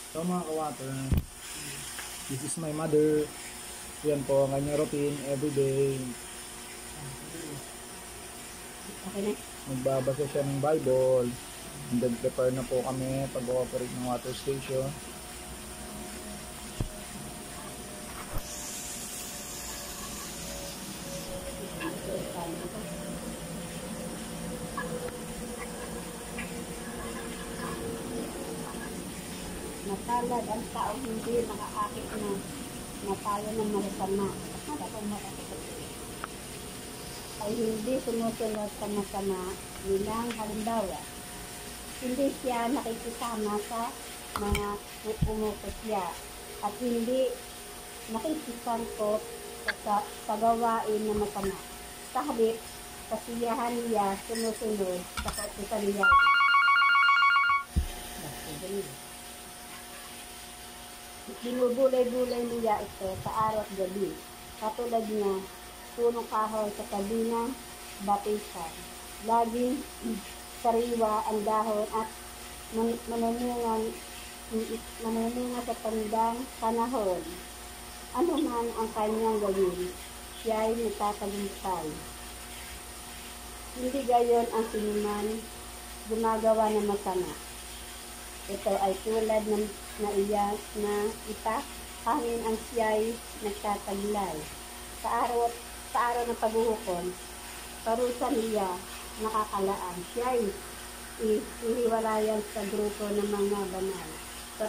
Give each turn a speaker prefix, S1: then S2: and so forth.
S1: So mga ka-water, this is my mother. Yan po ang kanyang routine everyday.
S2: Okay na.
S1: Magbabasa siya ng Bible. And then prepare na po kami pag-ooperate ng water station.
S2: Matalad ang tao hindi nakaakit na tayo ng masama. Ay hindi sumusunod sa masama bilang halimbawa. Hindi siya nakikisama sa mga umukosya at hindi nakikisangkot sa gawain na masama. Sa halip, kasiyahan niya sumusunod sa kautusan niya. Binubulay-bulay niya ito sa araw at gabi. Katulad niya, punong kahoy sa tabi ng batisan. Laging sariwa ang dahon at manumunga sa tandang panahon. Ano man ang kanyang gawin, siya ay nagtatagumpay. Hindi gayon ang sinuman gumagawa ng masama. Ito ay tulad ng naiyak na itak, hangin ang siya'y nagtataglay. Sa araw ng paghuhukom, parusa niya nakakalaan. Siya'y ihiwalayan sa grupo ng mga banal. Sa